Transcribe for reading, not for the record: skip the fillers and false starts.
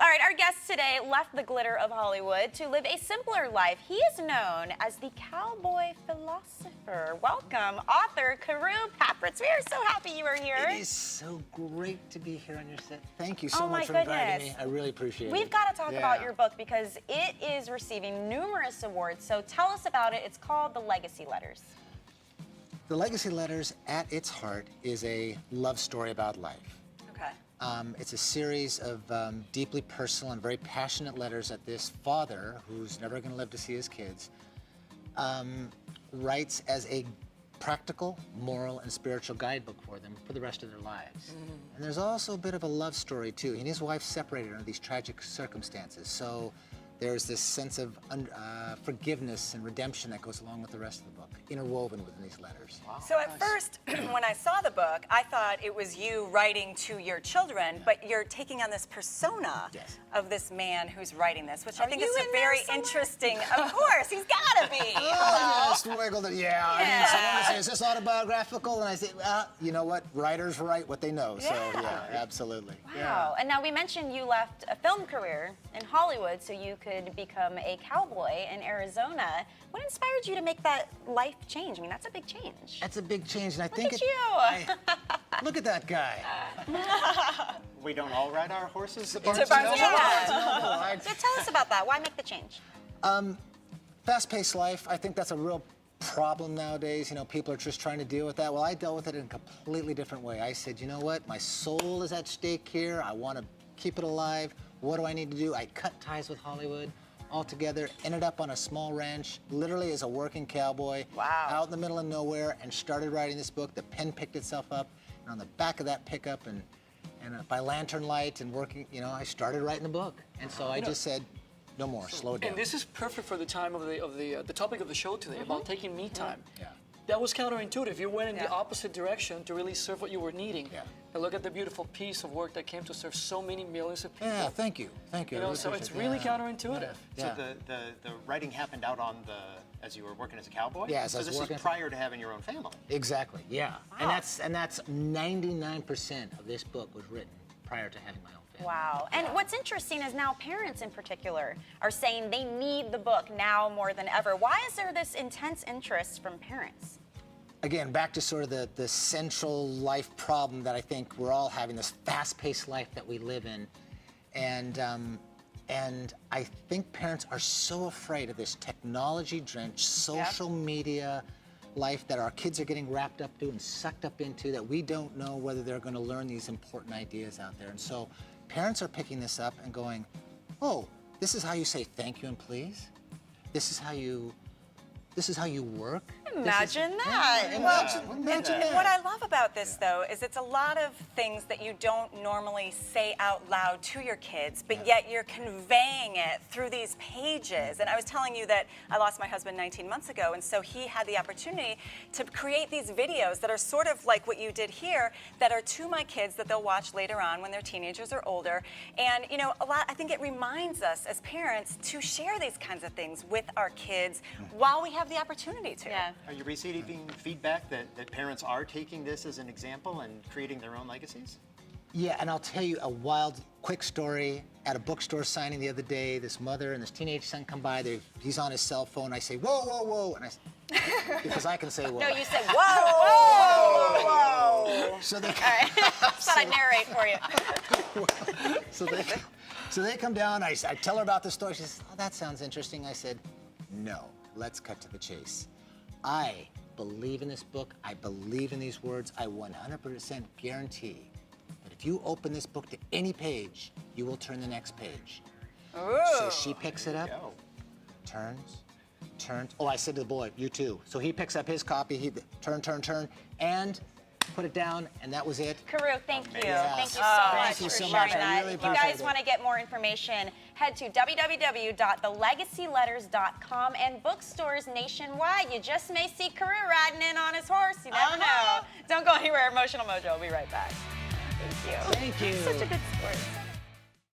All right, our guest today left the glitter of Hollywood to live a simpler life. He is known as the cowboy philosopher. Welcome, author Carew Papritz. We are so happy you are here. It is so great to be here on your set. Thank you so much for inviting me. I really appreciate it. We've got to talk about your book because it is receiving numerous awards. So tell us about it. It's called The Legacy Letters. The Legacy Letters, at its heart, is a love story about life. Okay. It's a series of deeply personal and very passionate letters that this father, who's never going to live to see his kids, writes as a practical, moral, and spiritual guidebook for them for the rest of their lives. And there's also a bit of a love story, too. He and his wife separated under these tragic circumstances, so there's this sense of forgiveness and redemption that goes along with the rest of the book, interwoven within these letters. Wow. So at first, when I saw the book, I thought it was you writing to your children, but you're taking on this persona of this man who's writing this, which I think is a very interesting. Of course, he's got to be. I just wiggled it. I mean, someone says, is this autobiographical? And I say, you know what? Writers write what they know. So yeah, absolutely. Wow. And now we mentioned you left a film career in Hollywood so you could become a cowboy in Arizona. What inspired you to make that life change? I mean, that's a big change. That's a big change, and I think Look at you. Look at that guy. We don't all ride our horses to Barnes Barnes and and Noble. So tell us about that. Why make the change? Fast-paced life, I think that's a real problem nowadays. You know, people are just trying to deal with that. Well, I dealt with it in a completely different way. I said, you know what? My soul is at stake here. I want to keep it alive. What do I need to do? I cut ties with Hollywood altogether, ended up on a small ranch, literally as a working cowboy, out in the middle of nowhere, and started writing this book. The pen picked itself up, and on the back of that pickup, and by lantern light and working, you know, I started writing the book. And so I just said, no more, slow down. And this is perfect for the time of the topic of the show today, about taking me time. That was counterintuitive. You went in the opposite direction to really serve what you were needing. And look at the beautiful piece of work that came to serve so many millions of people. Yeah, thank you. Thank you. You know, so it's really counterintuitive. So the writing happened out on as you were working as a cowboy? Yeah, as I was so this working. is prior to having your own family? Exactly, yeah. Wow. And that's 99% of this book was written prior to having my own family. Wow. And what's interesting is now parents in particular are saying they need the book now more than ever. Why is there this intense interest from parents? Again, back to sort of the central life problem that I think we're all having, this fast-paced life that we live in. And I think parents are so afraid of this technology-drenched, social media life that our kids are getting wrapped up to and sucked up into, that we don't know whether they're going to learn these important ideas out there. And so parents are picking this up and going, oh, this is how you say thank you and please? This is how you work? Imagine that. Imagine that. What I love about this, though, is it's a lot of things that you don't normally say out loud to your kids, but yet you're conveying it through these pages. And I was telling you that I lost my husband 19 months ago, and so he had the opportunity to create these videos that are sort of like what you did here, that are to my kids that they'll watch later on when they're teenagers or older. And, you know, I think it reminds us as parents to share these kinds of things with our kids while we have the opportunity to. Are you receiving feedback that parents are taking this as an example and creating their own legacies? Yeah, and I'll tell you a wild, quick story. At a bookstore signing the other day, this mother and this teenage son come by. He's on his cell phone. I say, whoa, whoa, whoa. And because I can say whoa. No, you said whoa, whoa, whoa. So they, all right. Thought I'd narrate for you. so they come down. I tell her about the story. She says, oh, that sounds interesting. I said, no, let's cut to the chase. I believe in this book. I believe in these words. I 100% guarantee that if you open this book to any page, you will turn the next page. Ooh. So she picks it up, turns. Oh, I said to the boy, you too. So he picks up his copy, he turn, and put it down, and that was it. Carew, thank you. Yes. Thank you so much Thank you for so sharing much. I that. really If you appreciate guys it. want to get more information, head to www.thelegacyletters.com and bookstores nationwide. You just may see Carew riding in on his horse. You never know. Don't go anywhere. Emotional Mojo will be right back. Thank you. Thank you. Such a good sport.